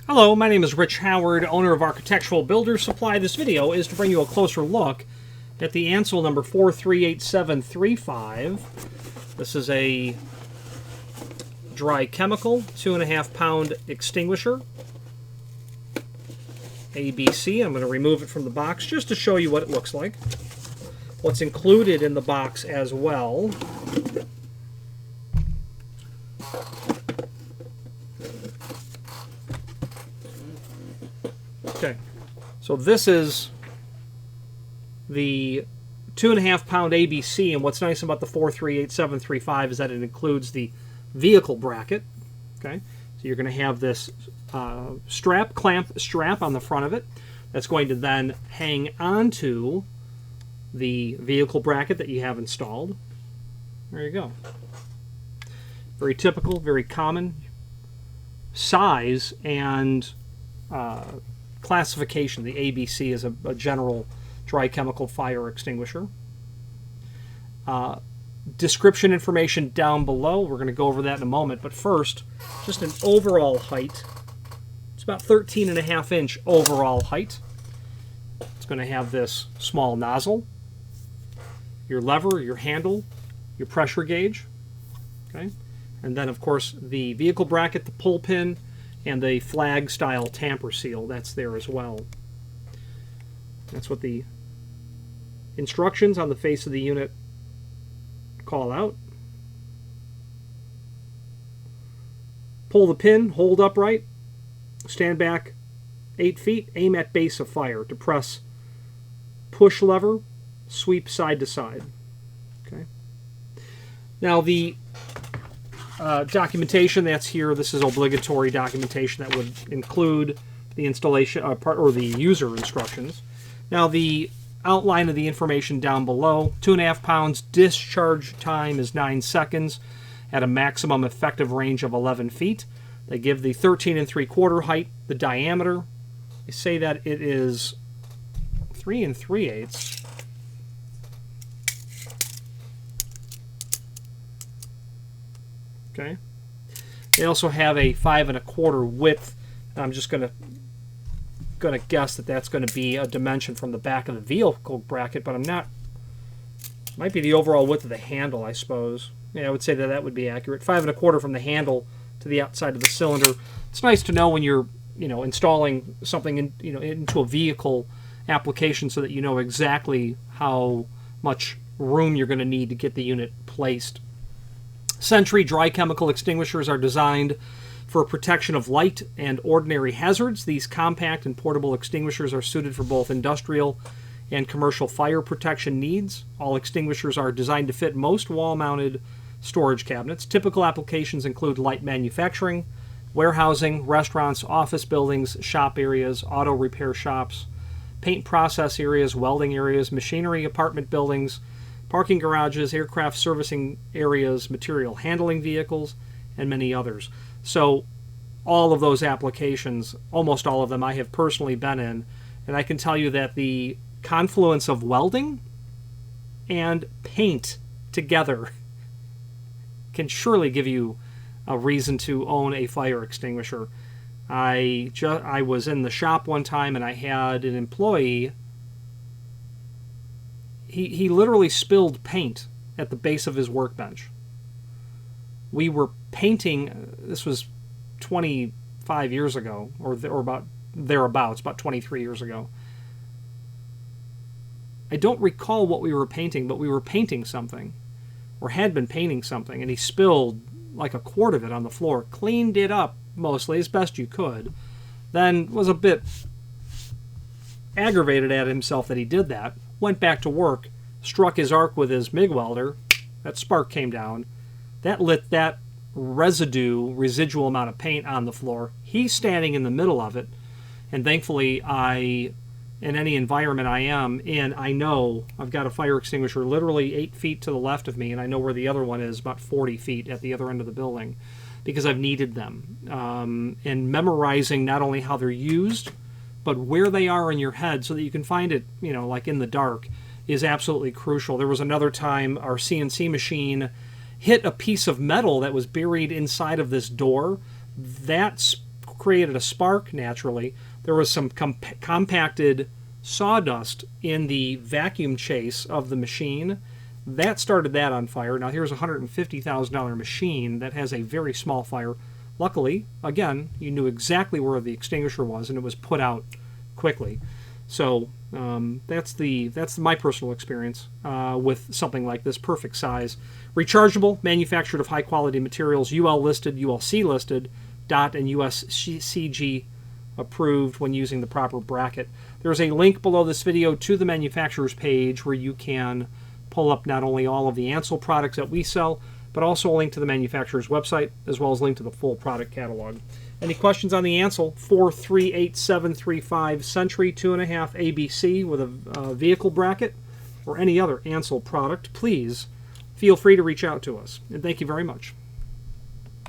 Hello, my name is Rich Howard, owner of Architectural Builder Supply. This video is to bring you a closer look at the Ansul number 438735. This is a dry chemical, 2.5 pound extinguisher. ABC. I'm going to remove it from the box just to show you what it looks like. What's included in the box as well. Okay, so this is the 2.5 pound ABC, and what's nice about the 438735 is that it includes the vehicle bracket. Okay, so you're going to have this clamp strap on the front of it that's going to then hang onto the vehicle bracket that you have installed. There you go. Very typical, very common size and classification. The ABC is a general dry chemical fire extinguisher. Description information down below. We're going to go over that in a moment, but first, just an overall height. It's about 13.5 inch overall height. It's going to have this small nozzle, your lever, your handle, your pressure gauge, okay, and then of course the vehicle bracket, the pull pin, and the flag style tamper seal. That's there as well. That's what the instructions on the face of the unit call out. Pull the pin, hold upright, stand back 8 feet, aim at base of fire. To press push lever, sweep side to side. Okay. Now the documentation that's here, this is obligatory documentation that would include the installation part or the user instructions. Now the outline of the information down below: 2.5 pounds, discharge time is 9 seconds at a maximum effective range of 11 feet. They give the 13 3/4 height, the diameter. They say that it is 3 3/8. Okay. They also have a 5 1/4 width. I'm just gonna guess that that's going to be a dimension from the back of the vehicle bracket, but I'm not. Might be the overall width of the handle, I suppose. Yeah, I would say that that would be accurate. 5 1/4 from the handle to the outside of the cylinder. It's nice to know when you're, installing something in, into a vehicle application, so that you know exactly how much room you're going to need to get the unit placed. Sentry dry chemical extinguishers are designed for protection of light and ordinary hazards. These compact and portable extinguishers are suited for both industrial and commercial fire protection needs. All extinguishers are designed to fit most wall-mounted storage cabinets. Typical applications include light manufacturing, warehousing, restaurants, office buildings, shop areas, auto repair shops, paint process areas, welding areas, machinery, apartment buildings, parking garages, aircraft servicing areas, material handling vehicles, and many others. So all of those applications, almost all of them, I have personally been in, and I can tell you that the confluence of welding and paint together can surely give you a reason to own a fire extinguisher. I was in the shop one time, and I had an employee. He literally spilled paint at the base of his workbench. We were painting, this was 25 years ago, or about thereabouts, about 23 years ago. I don't recall what we were painting, but we were painting something, or had been painting something, and he spilled like a quart of it on the floor, cleaned it up mostly as best you could, then was a bit aggravated at himself that he did that, went back to work, struck his arc with his MIG welder, that spark came down, that lit that residual amount of paint on the floor. He's standing in the middle of it, and thankfully in any environment I am in, I know I've got a fire extinguisher literally 8 feet to the left of me, and I know where the other one is, about 40 feet at the other end of the building, because I've needed them. And memorizing not only how they're used, but where they are in your head so that you can find it, like in the dark, is absolutely crucial. There was another time our CNC machine hit a piece of metal that was buried inside of this door. That created a spark naturally. There was some compacted sawdust in the vacuum chase of the machine. That started that on fire. Now here's a $150,000 machine that has a very small fire. Luckily, again, you knew exactly where the extinguisher was, and it was put out quickly. So that's my personal experience with something like this. Perfect size, rechargeable, manufactured of high quality materials, UL listed, ULC listed, DOT and USCG approved when using the proper bracket. There's a link below this video to the manufacturer's page where you can pull up not only all of the Ansul products that we sell, but also a link to the manufacturer's website, as well as a link to the full product catalog. Any questions on the Ansul 438735 Sentry 2.5 ABC with a vehicle bracket, or any other Ansul product, please feel free to reach out to us. And thank you very much.